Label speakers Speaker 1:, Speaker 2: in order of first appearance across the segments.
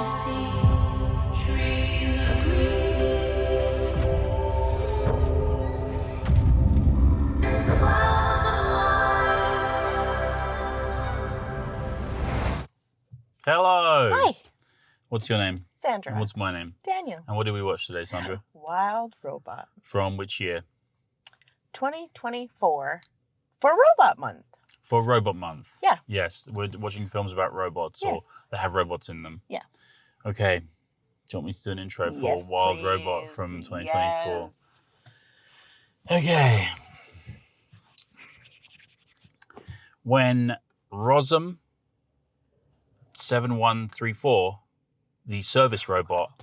Speaker 1: see trees of green and clouds of white.
Speaker 2: Hello.
Speaker 3: Hi,
Speaker 2: What's your name?
Speaker 3: Sandra.
Speaker 2: And what's my name?
Speaker 3: Daniel.
Speaker 2: And what did we watch today, Sandra?
Speaker 3: Wild Robot.
Speaker 2: From which year?
Speaker 3: 2024 for Robot Month.
Speaker 2: For Robot Month.
Speaker 3: Yeah.
Speaker 2: Yes, we're watching films about robots or
Speaker 3: Yes.
Speaker 2: that have robots in them.
Speaker 3: Yeah.
Speaker 2: Okay. Do you want me to do an intro for
Speaker 3: Yes,
Speaker 2: Wild
Speaker 3: please.
Speaker 2: Robot from 2024?
Speaker 3: Yes.
Speaker 2: Okay. When ROZZUM 7134, the service robot,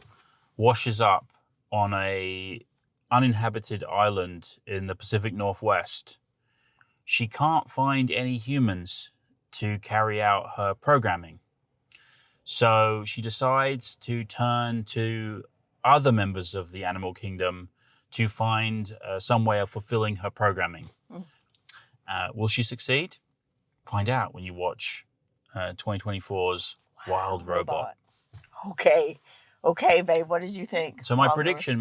Speaker 2: washes up on a uninhabited island in the Pacific Northwest, she can't find any humans to carry out her programming. So she decides to turn to other members of the animal kingdom to find some way of fulfilling her programming. Will she succeed? Find out when you watch 2024's Wild Robot.
Speaker 3: Okay, babe. What did you think?
Speaker 2: So my prediction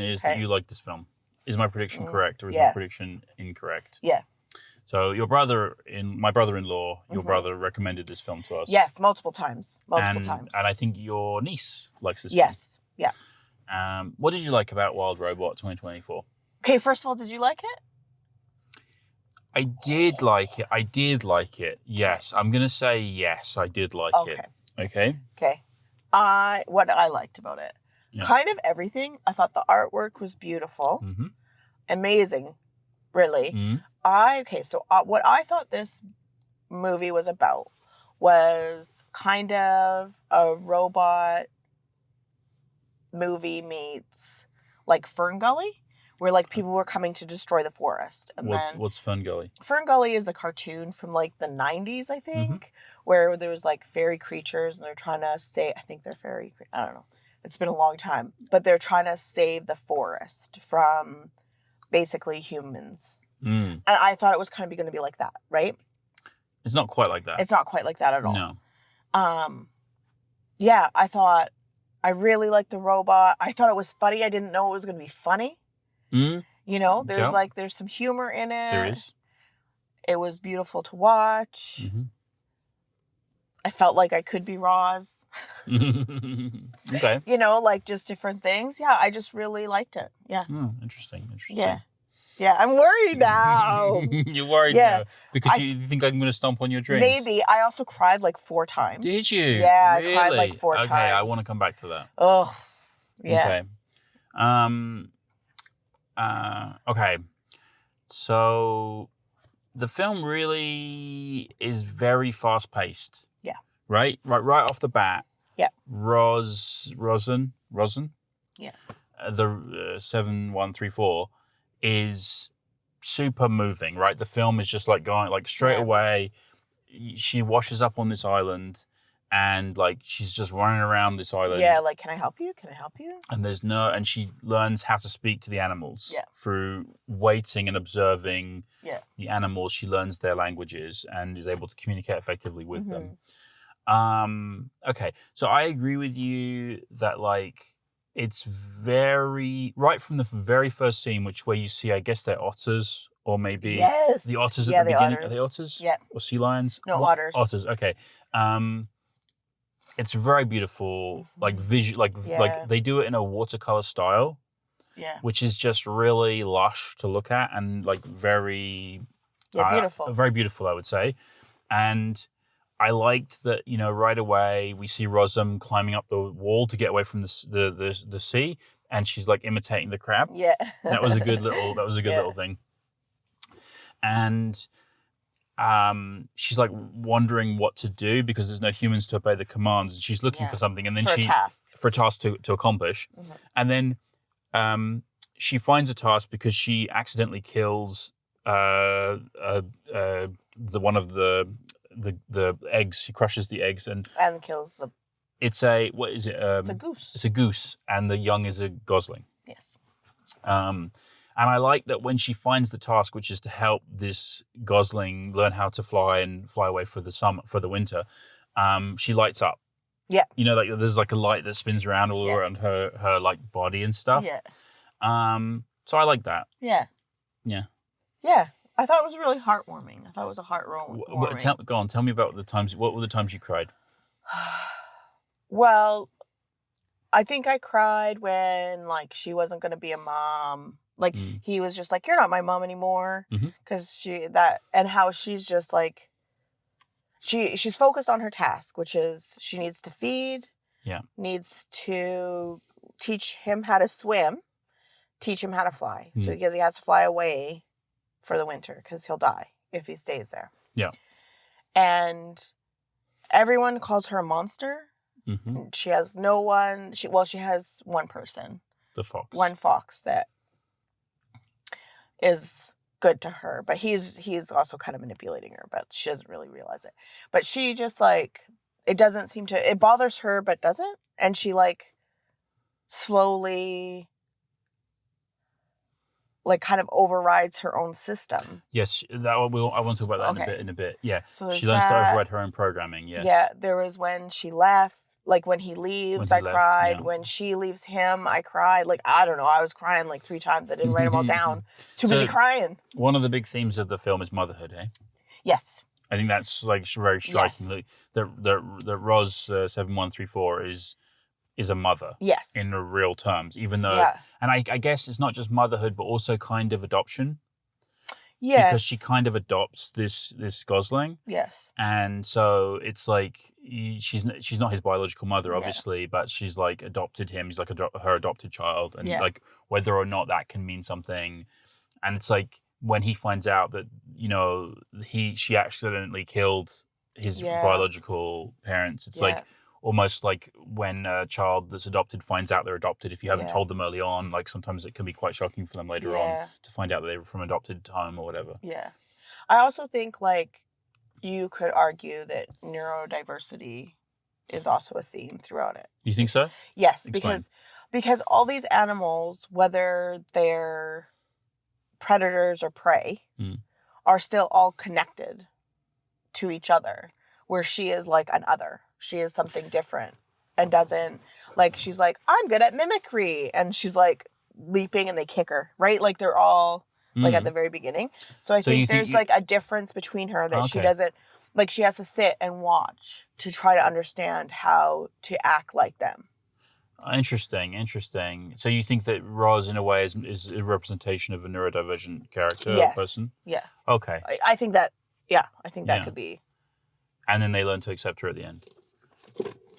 Speaker 2: is that
Speaker 3: Okay.
Speaker 2: you like this film. Is my prediction correct or is
Speaker 3: yeah.
Speaker 2: my prediction incorrect?
Speaker 3: Yeah.
Speaker 2: So my brother-in-law, your brother recommended this film to us.
Speaker 3: Yes, multiple times.
Speaker 2: And I think your niece likes this film.
Speaker 3: Yes. Yeah.
Speaker 2: What did you like about Wild Robot 2024?
Speaker 3: Okay, first of all, did you like it?
Speaker 2: I did like it. Yes. I'm going to say yes, I did like it. Okay.
Speaker 3: Okay. What I liked about it.
Speaker 2: Yeah.
Speaker 3: Kind of everything. I thought the artwork was beautiful.
Speaker 2: Mm-hmm.
Speaker 3: Amazing. Really.
Speaker 2: Mm-hmm.
Speaker 3: So what I thought this movie was about was kind of a robot movie meets like Fern Gully, where like people were coming to destroy the forest. And
Speaker 2: What's Fun Gully?
Speaker 3: Fern Gully is a cartoon from like the 90s, I think, where there was like fairy creatures and they're trying to I think they're fairy, I don't know. It's been a long time, but they're trying to save the forest from basically humans. And I thought it was kind of going to be like that, right?
Speaker 2: It's not quite like that.
Speaker 3: It's not quite like that at all.
Speaker 2: No.
Speaker 3: Yeah, I really liked the robot. I thought it was funny. I didn't know it was going to be funny. You know, there's some humor in it.
Speaker 2: There is.
Speaker 3: It was beautiful to watch.
Speaker 2: Mm-hmm.
Speaker 3: I felt like I could be Roz.
Speaker 2: Okay.
Speaker 3: You know, like just different things. Yeah, I just really liked it. Yeah.
Speaker 2: Interesting.
Speaker 3: Yeah. Yeah, I'm worried now.
Speaker 2: You're worried now because you think I'm going to stomp on your dreams?
Speaker 3: Maybe. I also cried like 4 times.
Speaker 2: Did you?
Speaker 3: Yeah,
Speaker 2: really?
Speaker 3: I cried like 4 times.
Speaker 2: Okay, I want to come back to that.
Speaker 3: Ugh. Yeah.
Speaker 2: Okay. Okay. So the film really is very fast-paced.
Speaker 3: Yeah.
Speaker 2: Right off the bat.
Speaker 3: Yeah.
Speaker 2: ROZZUM.
Speaker 3: Yeah.
Speaker 2: The 7134 is super moving, right? The film is just like going like straight away. She washes up on this island and like she's just running around this island.
Speaker 3: Yeah, like, can I help you? Can I help you?
Speaker 2: And she learns how to speak to the animals through waiting and observing the animals. She learns their languages and is able to communicate effectively with them. Okay, so I agree with you that like it's very right from the very first scene, where you see, I guess they're otters or maybe the otters at the beginning. Otters. Are they otters?
Speaker 3: Yeah.
Speaker 2: Or sea lions?
Speaker 3: No, otters.
Speaker 2: Otters. Okay. It's very beautiful, like visual, like they do it in a watercolor style.
Speaker 3: Yeah.
Speaker 2: Which is just really lush to look at and like very
Speaker 3: beautiful.
Speaker 2: Very beautiful, I would say. And I liked that, you know, right away we see ROZZUM climbing up the wall to get away from the sea, and she's like imitating the crab.
Speaker 3: Yeah.
Speaker 2: That was a good little thing. And she's like wondering what to do because there's no humans to obey the commands. She's looking for something, and then for a task to accomplish. And then she finds a task because she accidentally kills one of the eggs. She crushes the eggs and
Speaker 3: kills the.
Speaker 2: It's a what is it?
Speaker 3: It's a goose.
Speaker 2: It's a goose, and the young is a gosling.
Speaker 3: Yes.
Speaker 2: And I like that when she finds the task, which is to help this gosling learn how to fly and fly away for the winter, she lights up.
Speaker 3: Yeah.
Speaker 2: You know, like there's like a light that spins around all
Speaker 3: Yeah.
Speaker 2: around her like body and stuff.
Speaker 3: Yeah.
Speaker 2: So I like that.
Speaker 3: Yeah.
Speaker 2: Yeah.
Speaker 3: Yeah. I thought it was really heartwarming. I thought it was a heartwarming.
Speaker 2: Go on, tell me about the times. What were the times you cried?
Speaker 3: Well, I think I cried when like she wasn't going to be a mom. Like he was just like, "You're not my mom anymore," because and how she's just like, she's focused on her task, which is she needs to feed, needs to teach him how to swim, teach him how to fly. So because he has to fly away for the winter because he'll die if he stays there.
Speaker 2: Yeah,
Speaker 3: and everyone calls her a monster. She has no one. She has one person,
Speaker 2: the fox.
Speaker 3: One fox that is good to her, but he's also kind of manipulating her, but she doesn't really realize it. But she just like, it doesn't seem to, it bothers her, but doesn't. And she like slowly like kind of overrides her own system.
Speaker 2: Yes, I want to talk about that in a bit. Yeah,
Speaker 3: so
Speaker 2: she learns to override her own programming. Yes.
Speaker 3: Yeah, there was when she left. Like when he leaves, I cried. Yeah. When she leaves him, I cried. Like, I don't know. I was crying like 3 times. I didn't write them all down. Too busy crying.
Speaker 2: One of the big themes of the film is motherhood, eh?
Speaker 3: Yes.
Speaker 2: I think that's like very striking. Yes. That Roz 7134 is a mother.
Speaker 3: Yes.
Speaker 2: In the real terms, even though, and I guess it's not just motherhood, but also kind of adoption.
Speaker 3: Yes.
Speaker 2: Because she kind of adopts this Gosling.
Speaker 3: Yes.
Speaker 2: And so it's like she's not his biological mother, obviously, but she's like adopted him. He's like her adopted child, and like whether or not that can mean something. And it's like when he finds out that she accidentally killed his biological parents. It's like almost like when a child that's adopted finds out they're adopted. If you haven't told them early on, like sometimes it can be quite shocking for them later on to find out that they were from adopted home or whatever. Yeah.
Speaker 3: I also think like you could argue that neurodiversity is also a theme throughout it.
Speaker 2: You think so?
Speaker 3: Yes, because all these animals, whether they're predators or prey, are still all connected to each other, where she is like an other. She is something different and doesn't, like, she's like, I'm good at mimicry. And she's like leaping and they kick her, right? Like they're all like at the very beginning. So I think there's like a difference between her that she doesn't, like she has to sit and watch to try to understand how to act like them.
Speaker 2: Interesting. So you think that Roz in a way is a representation of a neurodivergent character or person?
Speaker 3: Yeah.
Speaker 2: Okay.
Speaker 3: I think that, that could be.
Speaker 2: And then they learn to accept her at the end.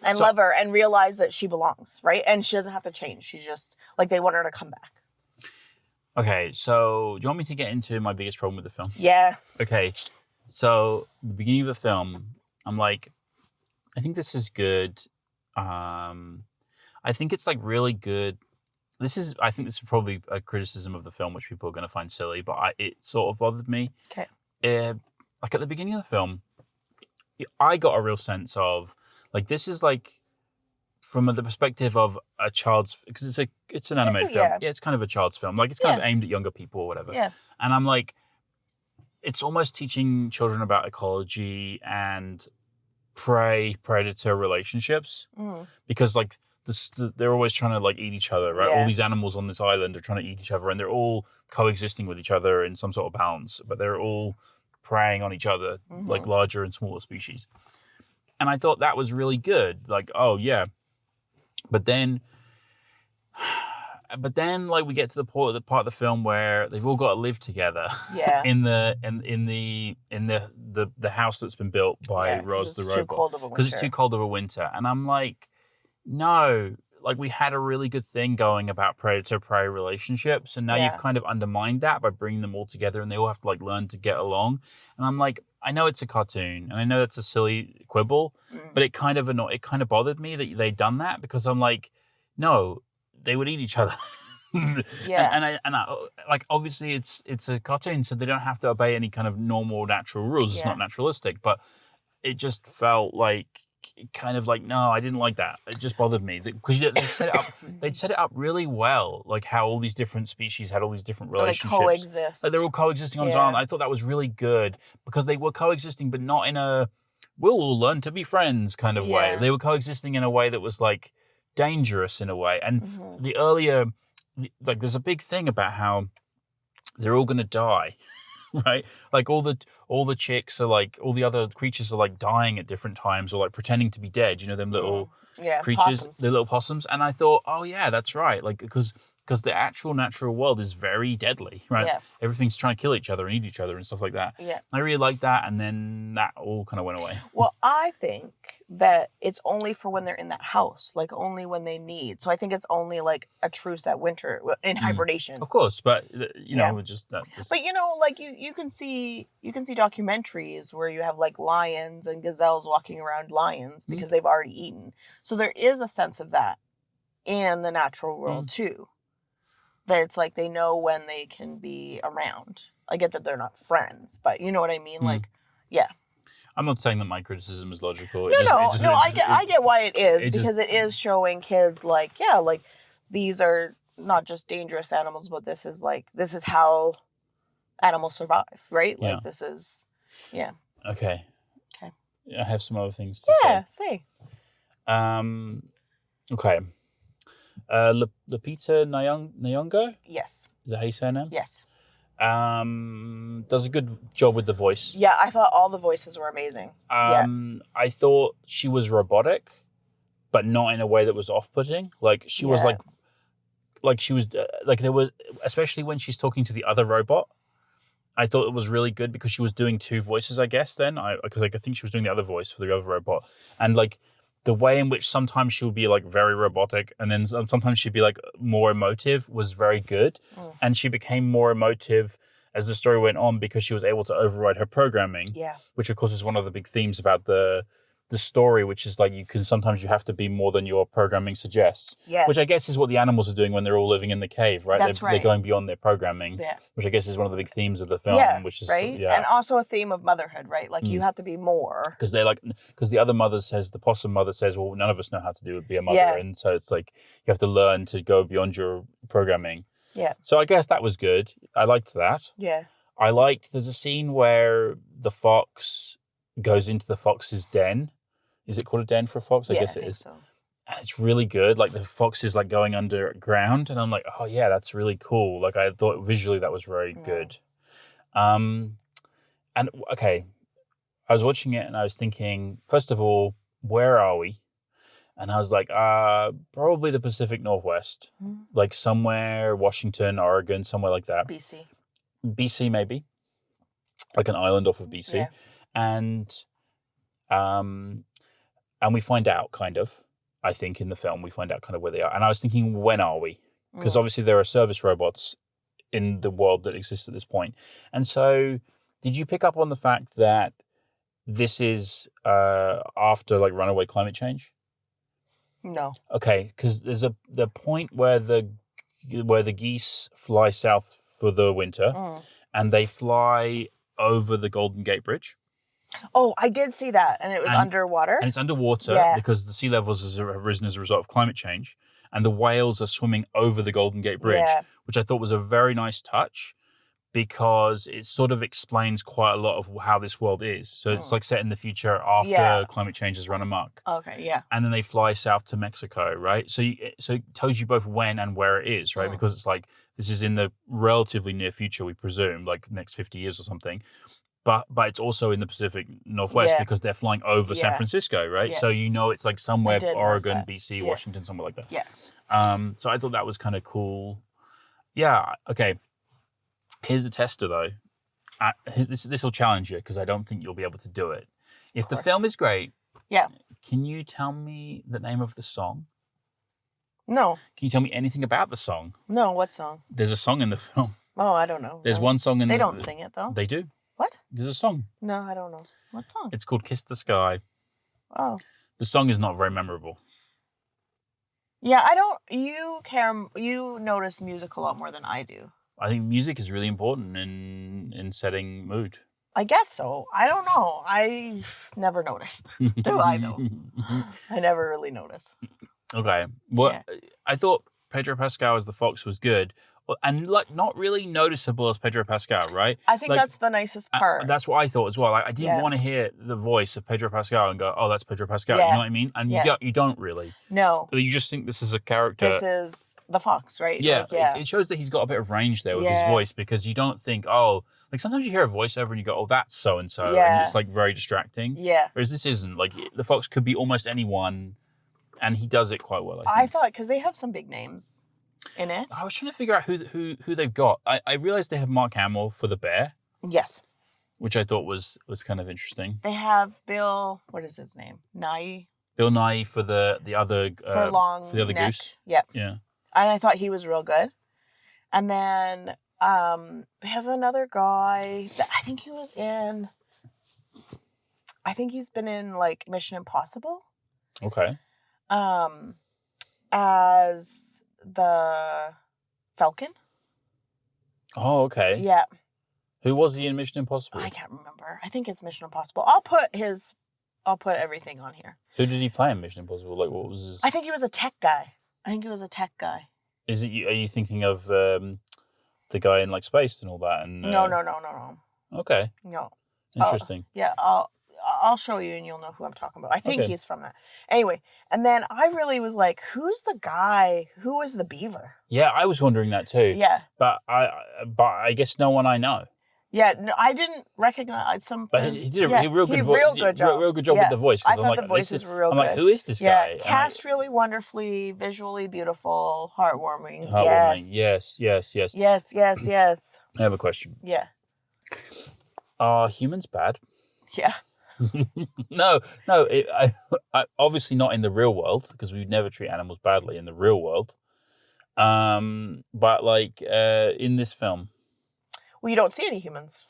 Speaker 3: And love her and realize that she belongs, right? And she doesn't have to change. She's just, like, they want her to come back.
Speaker 2: Okay, so do you want me to get into my biggest problem with the film?
Speaker 3: Yeah.
Speaker 2: Okay, so the beginning of the film, I'm like, I think this is good. I think it's, like, really good. I think this is probably a criticism of the film, which people are going to find silly, but it sort of bothered me.
Speaker 3: Okay.
Speaker 2: Like, at the beginning of the film, I got a real sense of, like, this is like from the perspective of a child's, because it's an animated film. Yeah, it's kind of a child's film. Like, it's kind of aimed at younger people or whatever.
Speaker 3: Yeah.
Speaker 2: And I'm like, it's almost teaching children about ecology and prey-predator relationships. Because, like, they're always trying to, like, eat each other, right? All these animals on this island are trying to eat each other, and they're all coexisting with each other in some sort of balance, but they're all preying on each other, like larger and smaller species. And I thought that was really good. Like, oh yeah. But then like we get to the part of the film where they've all got to live together. Yeah. in the house that's been built by Roz the robot. Because it's too cold of a winter. And I'm like, no. Like, we had a really good thing going about predator-prey relationships, and now you've kind of undermined that by bringing them all together, and they all have to, like, learn to get along. And I'm like, I know it's a cartoon, and I know that's a silly quibble, but it kind of bothered me that they'd done that, because I'm like, no, they would eat each other. And I like, obviously it's a cartoon, so they don't have to obey any kind of normal natural rules. It's not naturalistic, but it just felt like kind of like, no, I didn't like that. It just bothered me because they'd set it up really well, like how all these different species had all these different relationships.
Speaker 3: Like coexist.
Speaker 2: Like they're all coexisting on its own. I thought that was really good because they were coexisting, but not in a we'll all learn to be friends kind of way.
Speaker 3: Yeah.
Speaker 2: They were coexisting in a way that was like dangerous in a way. And
Speaker 3: Mhm.
Speaker 2: the earlier, like there's a big thing about how they're all going to die. Right, like all the chicks are like all the other creatures are like dying at different times or like pretending to be dead. You know them little
Speaker 3: Yeah,
Speaker 2: creatures,
Speaker 3: possums.
Speaker 2: the little possums. And I thought, oh yeah, that's right. Like because the actual natural world is very deadly, right?
Speaker 3: Yeah.
Speaker 2: Everything's trying to kill each other and eat each other and stuff like that.
Speaker 3: Yeah.
Speaker 2: I really liked that, and then that all kind of went away.
Speaker 3: Well, I think that it's only for when they're in that house, like only when they need. So I think it's only like a truce at winter in hibernation.
Speaker 2: Of course, but you know,
Speaker 3: Yeah.
Speaker 2: just
Speaker 3: But like you can see documentaries where you have like lions and gazelles walking around lions because they've already eaten. So there is a sense of that in the natural world too. That it's like they know when they can be around. I get that they're not friends, but you know what I mean? Like, yeah.
Speaker 2: I'm not saying that my criticism is logical.
Speaker 3: I get why it is because
Speaker 2: just-
Speaker 3: it is showing kids like these are not just dangerous animals, but this is how animals survive, right?
Speaker 2: Yeah.
Speaker 3: Like this is, yeah.
Speaker 2: Okay.
Speaker 3: Okay.
Speaker 2: I have some other things to
Speaker 3: Yeah,
Speaker 2: say.
Speaker 3: say.
Speaker 2: Okay. Lupita Nyong'o?
Speaker 3: Yes.
Speaker 2: Is that how you say her name?
Speaker 3: Yes.
Speaker 2: Does a good job with the voice.
Speaker 3: Yeah, I thought all the voices were amazing.
Speaker 2: I thought she was robotic, but not in a way that was off-putting. Like she was like she was like there was, especially when she's talking to the other robot. I thought it was really good because she was doing two voices. I guess then because I think she was doing the other voice for the other robot, and like the way in which sometimes she would be like very robotic and then sometimes she'd be like more emotive was very good. And she became more emotive as the story went on because she was able to override her programming.
Speaker 3: Yeah.
Speaker 2: Which of course is one of the big themes about the story, which is like you have to be more than your programming suggests.
Speaker 3: Yes.
Speaker 2: Which I guess is what the animals are doing when they're all living in the cave, right?
Speaker 3: That's
Speaker 2: They're going beyond their programming.
Speaker 3: Yeah.
Speaker 2: Which I guess is one of the big themes of the film.
Speaker 3: Yeah,
Speaker 2: Which is
Speaker 3: right?
Speaker 2: yeah.
Speaker 3: And also a theme of motherhood, right? Like you have to be more.
Speaker 2: Because the other mother says, the possum mother says, well, none of us know how to be a mother.
Speaker 3: Yeah.
Speaker 2: And so it's like, you have to learn to go beyond your programming.
Speaker 3: Yeah.
Speaker 2: So I guess that was good. I liked that.
Speaker 3: Yeah.
Speaker 2: There's a scene where the fox goes into the fox's den. Is it called a den for a fox? I guess it
Speaker 3: think
Speaker 2: is.
Speaker 3: so.
Speaker 2: And it's really good. Like the fox is like going underground. And I'm like, oh yeah, that's really cool. Like I thought visually that was very good. And okay, I was watching it and I was thinking, first of all, where are we? And I was like, probably the Pacific Northwest, like somewhere, Washington, Oregon, somewhere like that. BC maybe, like an island off of BC.
Speaker 3: Yeah.
Speaker 2: And we find out kind of, I think in the film, we find out kind of where they are. And I was thinking, when are we? Because obviously there are service robots in the world that exists at this point. And so did you pick up on the fact that this is after like runaway climate change?
Speaker 3: No.
Speaker 2: Okay, because there's the point where the geese fly south for the winter and they fly over the Golden Gate Bridge.
Speaker 3: Oh, I did see that, and it was underwater.
Speaker 2: And it's underwater because the sea levels have risen as a result of climate change, and the whales are swimming over the Golden Gate Bridge, which I thought was a very nice touch because it sort of explains quite a lot of how this world is. So it's like set in the future after climate change has run amok.
Speaker 3: Okay, yeah.
Speaker 2: And then they fly south to Mexico, right? So it tells you both when and where it is, right? Because it's like this is in the relatively near future, we presume, like next 50 years or something. But it's also in the Pacific Northwest because they're flying over San Francisco, right?
Speaker 3: Yeah.
Speaker 2: So you know it's like somewhere, Oregon,
Speaker 3: that.
Speaker 2: BC, Washington, somewhere like that.
Speaker 3: Yeah.
Speaker 2: So I thought that was kind of cool. Yeah, okay. Here's a tester, though. This will challenge you because I don't think you'll be able to do it. If the film is great, can you tell me the name of the song?
Speaker 3: No.
Speaker 2: Can you tell me anything about the song?
Speaker 3: No, what song?
Speaker 2: There's a song in the film.
Speaker 3: Oh, I don't know.
Speaker 2: There's one song in
Speaker 3: They don't sing it, though.
Speaker 2: They do.
Speaker 3: What?
Speaker 2: There's a song.
Speaker 3: No, I don't know. What song?
Speaker 2: It's called Kiss the Sky.
Speaker 3: Oh.
Speaker 2: The song is not very memorable.
Speaker 3: Yeah, I don't... You notice music a lot more than I do.
Speaker 2: I think music is really important in setting mood.
Speaker 3: I guess so. I don't know. I never notice. Do I, though? I never really notice.
Speaker 2: Okay. Well, I thought Pedro Pascal as the fox was good. Well, and like not really noticeable as Pedro Pascal, right?
Speaker 3: I think
Speaker 2: Like,
Speaker 3: that's the nicest part.
Speaker 2: That's what I thought as well. Like, I didn't
Speaker 3: Yeah.
Speaker 2: want to hear the voice of Pedro Pascal and go, "Oh, that's Pedro Pascal."
Speaker 3: Yeah.
Speaker 2: You know what I mean? And
Speaker 3: Yeah.
Speaker 2: you don't really.
Speaker 3: No,
Speaker 2: You just think this is a character.
Speaker 3: this is the fox, right?
Speaker 2: Yeah,
Speaker 3: Like,
Speaker 2: It shows that he's got a bit of range there with his
Speaker 3: Yeah.
Speaker 2: voice because you don't think, oh, like sometimes you hear a voiceover and you go, oh, that's so and so, and
Speaker 3: Yeah.
Speaker 2: it's like very distracting.
Speaker 3: Yeah.
Speaker 2: Whereas this isn't. Like the fox could be almost anyone, and he does it quite well. I
Speaker 3: I
Speaker 2: think.
Speaker 3: thought because they have some big names in it.
Speaker 2: I was trying to figure out who they've got. I realized they have Mark Hamill for the bear,
Speaker 3: Yes,
Speaker 2: which I thought was kind of interesting.
Speaker 3: they have Bill. What is his name? Nighy
Speaker 2: Bill Nighy for the other
Speaker 3: for long
Speaker 2: for the other
Speaker 3: neck.
Speaker 2: goose.
Speaker 3: Yep,
Speaker 2: Yeah.
Speaker 3: and I thought he was real good. And then they have another guy that I think he was in. I think he's been in like Mission Impossible.
Speaker 2: Okay.
Speaker 3: As the Falcon.
Speaker 2: Oh, okay.
Speaker 3: Yeah,
Speaker 2: Who was he in Mission Impossible?
Speaker 3: I can't remember. I think it's Mission Impossible. I'll put everything on here.
Speaker 2: Who did he play in Mission Impossible? Like, what was his?
Speaker 3: I think he was a tech guy.
Speaker 2: Is it? Are you thinking of the guy in like space and all that? And
Speaker 3: No.
Speaker 2: Okay,
Speaker 3: No.
Speaker 2: interesting.
Speaker 3: Yeah, I'll show you and you'll know who I'm talking about. I think
Speaker 2: Okay.
Speaker 3: he's from that. Anyway, and then I really was like, who's the guy who was the beaver?
Speaker 2: Yeah, I was wondering that too.
Speaker 3: Yeah.
Speaker 2: But I guess no one I know.
Speaker 3: Yeah, no, I didn't recognize some.
Speaker 2: But he did a
Speaker 3: yeah,
Speaker 2: real good
Speaker 3: real good job.
Speaker 2: Real good job
Speaker 3: Yeah.
Speaker 2: with the voice. 'Cause
Speaker 3: I
Speaker 2: I'm
Speaker 3: thought
Speaker 2: like,
Speaker 3: the voice
Speaker 2: this
Speaker 3: was real
Speaker 2: I'm
Speaker 3: good.
Speaker 2: like, who is this
Speaker 3: Yeah,
Speaker 2: guy? And
Speaker 3: cast really wonderfully, visually beautiful, heartwarming.
Speaker 2: heartwarming.
Speaker 3: Yes.
Speaker 2: Yes.
Speaker 3: Yes.
Speaker 2: I have a question.
Speaker 3: Yeah.
Speaker 2: Are humans bad?
Speaker 3: Yeah.
Speaker 2: No. I obviously not in the real world because we would never treat animals badly in the real world. But like in this film,
Speaker 3: Well, you don't see any humans.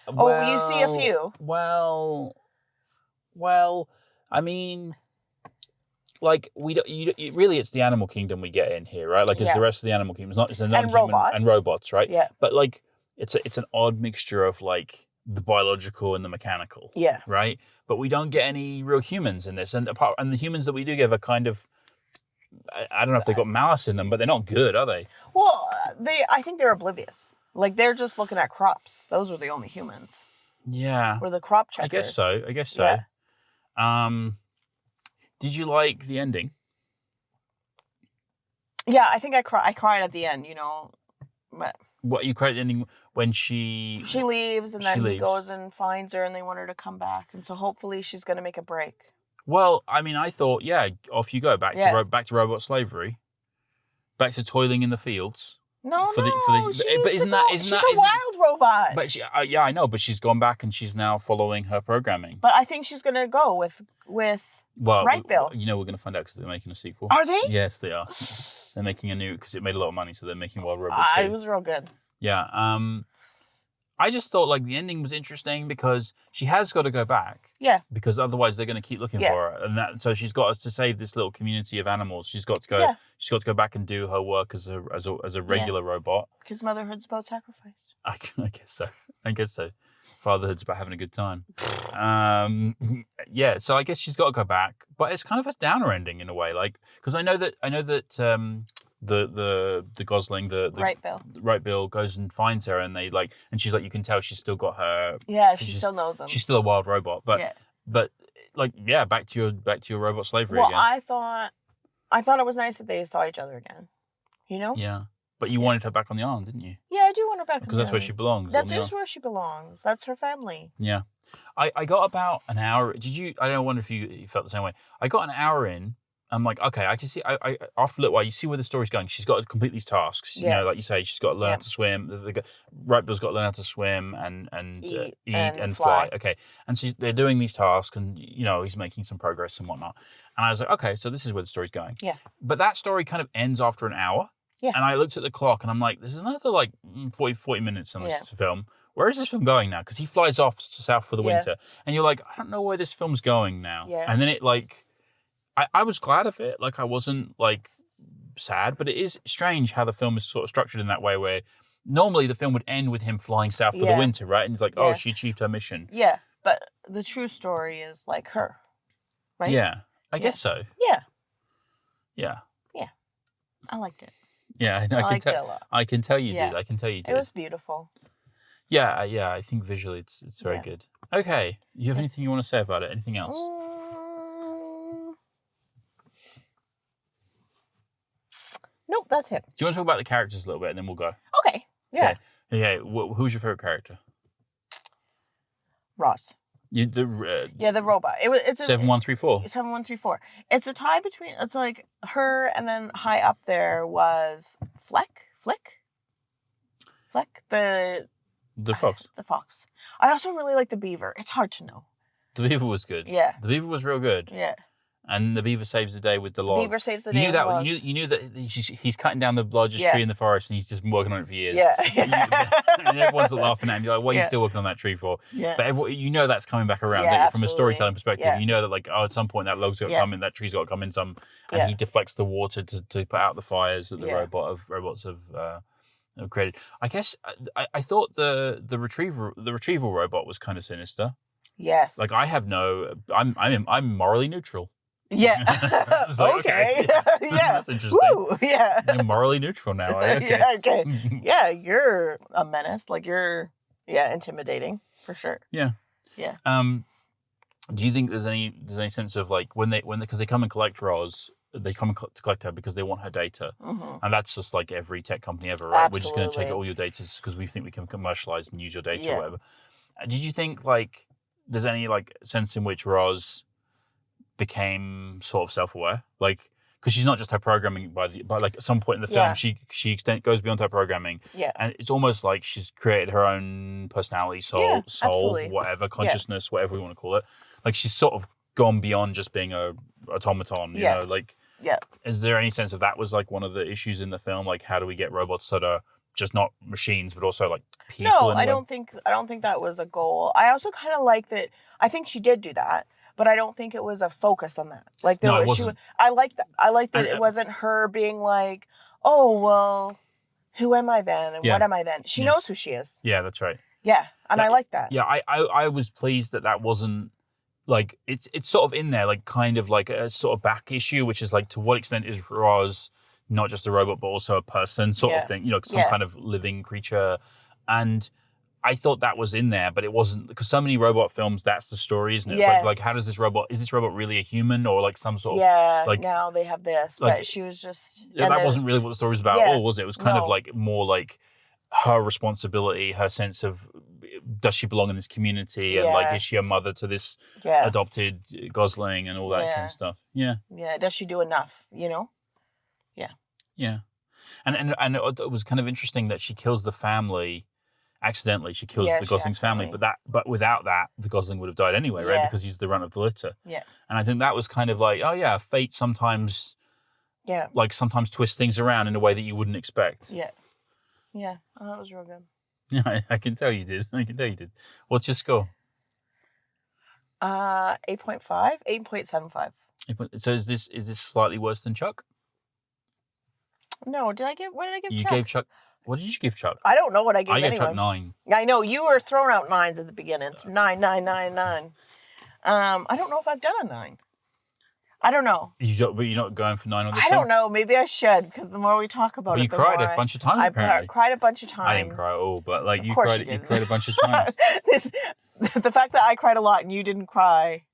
Speaker 3: Oh, you see a few.
Speaker 2: Well, I mean, like we don't. Really, it's the animal kingdom we get in here, right? Like it's
Speaker 3: Yeah.
Speaker 2: the rest of the animal kingdom. It's not. It's a non-human
Speaker 3: robots.
Speaker 2: and robots, right?
Speaker 3: Yeah.
Speaker 2: But like, it's an odd mixture of like the biological and the mechanical.
Speaker 3: Yeah.
Speaker 2: Right. But we don't get any real humans in this, and the humans that we do get are kind of. I don't know if they've got malice in them, but they're not good, are they?
Speaker 3: Well, I think they're oblivious. Like they're just looking at crops. Those are the only humans.
Speaker 2: Yeah.
Speaker 3: Or the crop checkers.
Speaker 2: I guess so.
Speaker 3: Yeah.
Speaker 2: Did you like the ending?
Speaker 3: Yeah, I think I cried at the end, you know. But
Speaker 2: What you cried at the ending when she
Speaker 3: leaves and
Speaker 2: She
Speaker 3: then he
Speaker 2: leaves.
Speaker 3: goes and finds her and they want her to come back. And so hopefully she's going to make a break.
Speaker 2: Well, I mean, I thought, yeah, off you go back
Speaker 3: Yeah.
Speaker 2: to back to robot slavery, back to toiling in the fields.
Speaker 3: No,
Speaker 2: For the-
Speaker 3: she
Speaker 2: but
Speaker 3: needs
Speaker 2: isn't
Speaker 3: to
Speaker 2: that-
Speaker 3: go.
Speaker 2: isn't
Speaker 3: She's
Speaker 2: that-
Speaker 3: a
Speaker 2: isn't-
Speaker 3: wild robot.
Speaker 2: But she, yeah, I know, but she's gone back and she's now following her programming.
Speaker 3: But I think she's going to go with.
Speaker 2: Well,
Speaker 3: Right, Bill?
Speaker 2: You know, we're going to find out because they're making a sequel.
Speaker 3: Are they?
Speaker 2: Yes, they are. They're making a new because it made a lot of money, so they're making Wild Robot 2.
Speaker 3: It was real good.
Speaker 2: Yeah. I just thought like the ending was interesting because she has got to go back.
Speaker 3: Yeah.
Speaker 2: Because otherwise they're going to keep looking
Speaker 3: Yeah.
Speaker 2: for her, and so she's got to save this little community of animals. She's got to go.
Speaker 3: Yeah.
Speaker 2: She's got to go back and do her work as a regular robot.
Speaker 3: Because motherhood's about sacrifice.
Speaker 2: I guess so. Fatherhood's about having a good time. Yeah. So I guess she's got to go back, but it's kind of a downer ending in a way, like because I know that the Gosling the
Speaker 3: Right, Bill.
Speaker 2: Right Bill goes and finds her, and and she's like, you can tell she's still got her.
Speaker 3: Yeah, she
Speaker 2: she's-
Speaker 3: still knows them.
Speaker 2: She's still a wild robot, but
Speaker 3: Yeah.
Speaker 2: back to your robot slavery
Speaker 3: Well,
Speaker 2: again.
Speaker 3: I thought it was nice that they saw each other again. You know?
Speaker 2: Yeah, but you wanted her back on the island, didn't you?
Speaker 3: Yeah, I do want her back.
Speaker 2: Because that's where she belongs.
Speaker 3: That's
Speaker 2: on the
Speaker 3: just where she belongs. That's her family.
Speaker 2: Yeah. I got about an hour. Did you? I don't wonder if you felt the same way. I got an hour in. I'm like, okay, I can see. I after a little while, you see where the story's going. She's got to complete these tasks. You
Speaker 3: Yeah.
Speaker 2: know, like you say, she's got to learn
Speaker 3: Yeah.
Speaker 2: how to swim. Right Bill's got to learn how to swim and
Speaker 3: Eat
Speaker 2: eat
Speaker 3: and
Speaker 2: and
Speaker 3: fly.
Speaker 2: fly. Okay, and so they're doing these tasks, and he's making some progress and whatnot. And I was like, okay, so this is where the story's going.
Speaker 3: Yeah.
Speaker 2: But that story kind of ends after an hour.
Speaker 3: Yeah.
Speaker 2: And I looked at the clock, and I'm like, there's another 40 minutes on this film. Where is this film going now? Because he flies off south for the
Speaker 3: Yeah.
Speaker 2: winter, and you're like, I don't know where this film's going now.
Speaker 3: Yeah.
Speaker 2: And then it I was glad of it. Like I wasn't sad, but it is strange how the film is sort of structured in that way where normally the film would end with him flying south for the
Speaker 3: Yeah.
Speaker 2: winter, right? And it's like, oh,
Speaker 3: Yeah.
Speaker 2: she achieved her mission.
Speaker 3: Yeah, but the true story is like her, right?
Speaker 2: Yeah. I guess so.
Speaker 3: Yeah,
Speaker 2: Yeah.
Speaker 3: I liked it.
Speaker 2: Yeah, I
Speaker 3: I
Speaker 2: can
Speaker 3: liked it a
Speaker 2: tell.
Speaker 3: lot.
Speaker 2: I can tell you
Speaker 3: Yeah.
Speaker 2: did. I can tell you
Speaker 3: It
Speaker 2: did.
Speaker 3: was beautiful.
Speaker 2: Yeah, I think visually it's very
Speaker 3: Yeah.
Speaker 2: good. Okay, you have anything you want to say about it? Anything else?
Speaker 3: Nope, that's it.
Speaker 2: Do you want to talk about the characters a little bit, and then we'll go?
Speaker 3: Okay. Yeah.
Speaker 2: Okay. Who's your favorite character?
Speaker 3: Ross.
Speaker 2: You the
Speaker 3: Yeah, the robot. It's a
Speaker 2: 7134.
Speaker 3: 7134. It's a tie between. It's like her, and then high up there was Fleck.
Speaker 2: The fox.
Speaker 3: The fox. I also really like the beaver. It's hard to know.
Speaker 2: The beaver was good.
Speaker 3: Yeah.
Speaker 2: The beaver was real good.
Speaker 3: Yeah.
Speaker 2: And the beaver saves the day with the log.
Speaker 3: Beaver saves the
Speaker 2: You
Speaker 3: day
Speaker 2: knew
Speaker 3: with
Speaker 2: that.
Speaker 3: the log.
Speaker 2: You knew that he's cutting down the largest
Speaker 3: Yeah.
Speaker 2: tree in the forest, and he's just been working on it for years.
Speaker 3: Yeah.
Speaker 2: And everyone's laughing at him. You're like, "What are you
Speaker 3: Yeah.
Speaker 2: still working on that tree for?"
Speaker 3: Yeah.
Speaker 2: But you know that's coming back around.
Speaker 3: Yeah,
Speaker 2: don't you? From a
Speaker 3: absolutely.
Speaker 2: storytelling perspective,
Speaker 3: Yeah.
Speaker 2: you know that like, at some point that log's got to
Speaker 3: Yeah.
Speaker 2: come in, that tree's got to come in some, and
Speaker 3: Yeah.
Speaker 2: he deflects the water to put out the fires that the
Speaker 3: Yeah.
Speaker 2: robots have created. I guess I thought the retrieval robot was kind of sinister.
Speaker 3: Yes.
Speaker 2: Like I'm morally neutral.
Speaker 3: Yeah.
Speaker 2: It's like,
Speaker 3: okay. Yeah.
Speaker 2: That's interesting.
Speaker 3: Woo. Yeah.
Speaker 2: I'm morally neutral now. Okay.
Speaker 3: Yeah. Okay. Yeah, you're a menace. Like you're, intimidating for sure.
Speaker 2: Yeah.
Speaker 3: Yeah.
Speaker 2: Do you think there's any sense of like because they come and collect Roz, they come and to collect her because they want her data, and that's just like every tech company ever, right? We're just going to take
Speaker 3: Absolutely.
Speaker 2: all your data because we think we can commercialize and use your data
Speaker 3: Yeah.
Speaker 2: or whatever. Did you think like there's any like sense in which Roz became sort of self-aware, like? Because she's not just her programming, but like at some point in the film,
Speaker 3: Yeah.
Speaker 2: goes beyond her programming,
Speaker 3: Yeah.
Speaker 2: and it's almost like she's created her own personality, soul,
Speaker 3: absolutely.
Speaker 2: whatever, consciousness, whatever we want to call it. Like she's sort of gone beyond just being a automaton, you
Speaker 3: Yeah.
Speaker 2: know. Like,
Speaker 3: Yeah.
Speaker 2: is there any sense of that was like one of the issues in the film? Like, how do we get robots that are just not machines, but also like people?
Speaker 3: No,
Speaker 2: in a
Speaker 3: I
Speaker 2: way?
Speaker 3: don't think that was a goal. I also kind of like that. I think she did do that, but I don't think it was a focus on that. Like there
Speaker 2: No, it
Speaker 3: was,
Speaker 2: wasn't.
Speaker 3: I like that. I like that
Speaker 2: And,
Speaker 3: it wasn't her being like, "Oh well, who am I then? And
Speaker 2: Yeah.
Speaker 3: what am I then?" She
Speaker 2: Yeah.
Speaker 3: knows who she is.
Speaker 2: Yeah, that's right.
Speaker 3: Yeah, and I like that.
Speaker 2: Yeah, I was pleased that wasn't like it's sort of in there, like kind of like a sort of back issue, which is like to what extent is Roz not just a robot but also a person sort of
Speaker 3: Yeah.
Speaker 2: thing, you know, some
Speaker 3: Yeah.
Speaker 2: kind of living creature. And I thought that was in there, but it wasn't, because so many robot films, that's the story, isn't it?
Speaker 3: Yes.
Speaker 2: It's like how does is this robot really a human or like some sort of
Speaker 3: Yeah,
Speaker 2: like
Speaker 3: now they have this,
Speaker 2: like-
Speaker 3: but she was just.
Speaker 2: yeah,
Speaker 3: and
Speaker 2: that
Speaker 3: then-
Speaker 2: wasn't really what the story was about
Speaker 3: Yeah.
Speaker 2: at all, was it? It was kind of
Speaker 3: No.
Speaker 2: like more like her responsibility, her sense of does she belong in this community, and like is she a
Speaker 3: Yes.
Speaker 2: mother to this
Speaker 3: Yeah,
Speaker 2: adopted Gosling and all that kind
Speaker 3: Yeah.
Speaker 2: of stuff. Yeah,
Speaker 3: yeah. Does she do enough? You know.
Speaker 2: yeah. And it was kind of interesting that she kills the family accidentally. She kills
Speaker 3: Yeah,
Speaker 2: the
Speaker 3: she
Speaker 2: Gosling's family, but without that, the Gosling would have died anyway, right?
Speaker 3: Yeah.
Speaker 2: Because he's the runt of the litter.
Speaker 3: Yeah.
Speaker 2: And I think that was kind of like, oh yeah, fate sometimes
Speaker 3: Yeah.
Speaker 2: twists things around in a way that you wouldn't expect.
Speaker 3: Yeah. Yeah. Oh, that was real good.
Speaker 2: Yeah, I can tell you did. I can tell you did. What's your score?
Speaker 3: 8.5, 8.75.
Speaker 2: So is this slightly worse than Chuck?
Speaker 3: No, what did I give
Speaker 2: You
Speaker 3: Chuck?
Speaker 2: gave Chuck. What did you give Chuck?
Speaker 3: I don't know what I gave
Speaker 2: I gave
Speaker 3: anyone.
Speaker 2: Chuck 9.
Speaker 3: I know you were throwing out nines at the beginning. It's 9, 9, 9, 9. I don't know if I've done a 9. I don't know.
Speaker 2: But you're not going for 9 on this
Speaker 3: I
Speaker 2: one?
Speaker 3: don't know. Maybe I should, because the more we talk about
Speaker 2: Well,
Speaker 3: it,
Speaker 2: you
Speaker 3: the
Speaker 2: cried
Speaker 3: more
Speaker 2: a bunch of times,
Speaker 3: I
Speaker 2: apparently.
Speaker 3: cried a bunch of times.
Speaker 2: I didn't cry at all, but like
Speaker 3: Of
Speaker 2: you
Speaker 3: course
Speaker 2: cried.
Speaker 3: you
Speaker 2: You
Speaker 3: did.
Speaker 2: cried a bunch of times.
Speaker 3: The fact that I cried a lot and you didn't cry.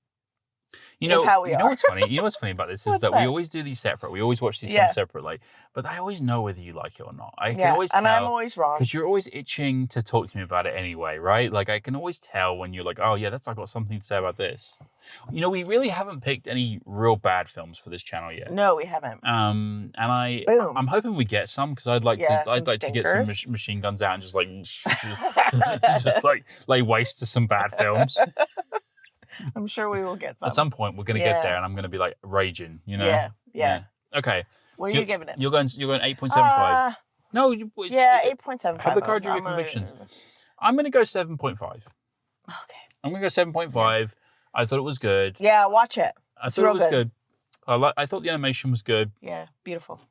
Speaker 2: You know,
Speaker 3: is how we
Speaker 2: you know
Speaker 3: are.
Speaker 2: what's funny? You know what's funny about this is
Speaker 3: What's
Speaker 2: that we
Speaker 3: that?
Speaker 2: always do these separate. We always watch these
Speaker 3: Yeah.
Speaker 2: films separately, but I always know whether you like it or not. I can
Speaker 3: Yeah,
Speaker 2: always
Speaker 3: and
Speaker 2: tell.
Speaker 3: I'm always wrong.
Speaker 2: Because you're always itching to talk to me about it anyway, right? Like I can always tell when you're like, oh yeah, I've got something to say about this. You know, we really haven't picked any real bad films for this channel yet.
Speaker 3: No, we haven't.
Speaker 2: And
Speaker 3: Boom.
Speaker 2: I'm hoping we get some, because I'd like
Speaker 3: Yeah,
Speaker 2: to get some
Speaker 3: stinkers.
Speaker 2: machine guns out and just like just like lay waste to some bad films.
Speaker 3: I'm sure we will get some.
Speaker 2: At some point we're gonna
Speaker 3: Yeah.
Speaker 2: get there, and I'm gonna be like raging, you know.
Speaker 3: Yeah.
Speaker 2: Okay.
Speaker 3: What are you giving it?
Speaker 2: You're going 8.75. No, it's,
Speaker 3: Yeah, 8.75.
Speaker 2: Have the courage of your convictions. I'm gonna go 7.5.
Speaker 3: Okay.
Speaker 2: I'm gonna go 7.5. I thought it was good.
Speaker 3: Yeah, watch it.
Speaker 2: I
Speaker 3: It's
Speaker 2: thought it
Speaker 3: real
Speaker 2: was
Speaker 3: good.
Speaker 2: good. I thought the animation was good.
Speaker 3: Yeah, beautiful.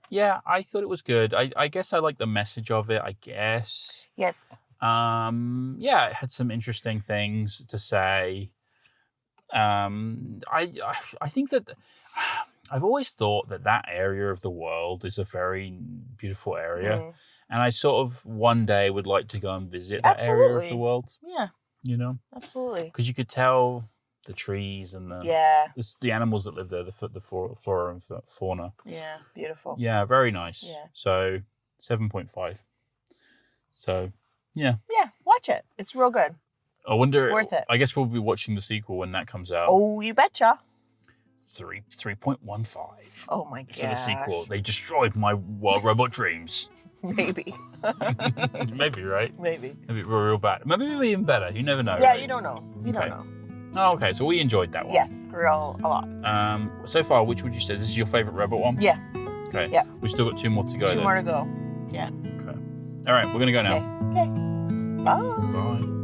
Speaker 2: Yeah, I thought it was good. I guess I like the message of it, I guess.
Speaker 3: Yes.
Speaker 2: Yeah, it had some interesting things to say. I think that I've always thought that area of the world is a very beautiful area.
Speaker 3: Mm.
Speaker 2: And I sort of one day would like to go and visit that area of the
Speaker 3: Absolutely.
Speaker 2: world,
Speaker 3: Yeah,
Speaker 2: you know?
Speaker 3: absolutely.
Speaker 2: Because you could tell the trees and
Speaker 3: Yeah,
Speaker 2: the animals that live there, the flora and fauna.
Speaker 3: yeah, beautiful.
Speaker 2: Yeah, very nice.
Speaker 3: Yeah.
Speaker 2: So 7.5. So, yeah.
Speaker 3: Yeah, watch it. It's real good.
Speaker 2: I wonder.
Speaker 3: Worth it.
Speaker 2: I guess we'll be watching the sequel when that comes out.
Speaker 3: Oh, you betcha.
Speaker 2: 3.15
Speaker 3: Oh my god.
Speaker 2: for the sequel. They destroyed my wild robot dreams.
Speaker 3: Maybe.
Speaker 2: Maybe, right?
Speaker 3: Maybe.
Speaker 2: Maybe we're real bad. Maybe we're even better. You never know.
Speaker 3: Yeah,
Speaker 2: right?
Speaker 3: you don't know. You
Speaker 2: Okay.
Speaker 3: don't know.
Speaker 2: Oh, okay. So we enjoyed that one.
Speaker 3: Yes, real a lot.
Speaker 2: So far, which would you say? This is your favorite robot one?
Speaker 3: Yeah.
Speaker 2: Okay.
Speaker 3: Yeah.
Speaker 2: We've still got 2 more to go.
Speaker 3: Two
Speaker 2: then.
Speaker 3: more to go. Yeah.
Speaker 2: Okay. All right. We're gonna go now.
Speaker 3: Okay. Bye.
Speaker 2: Bye.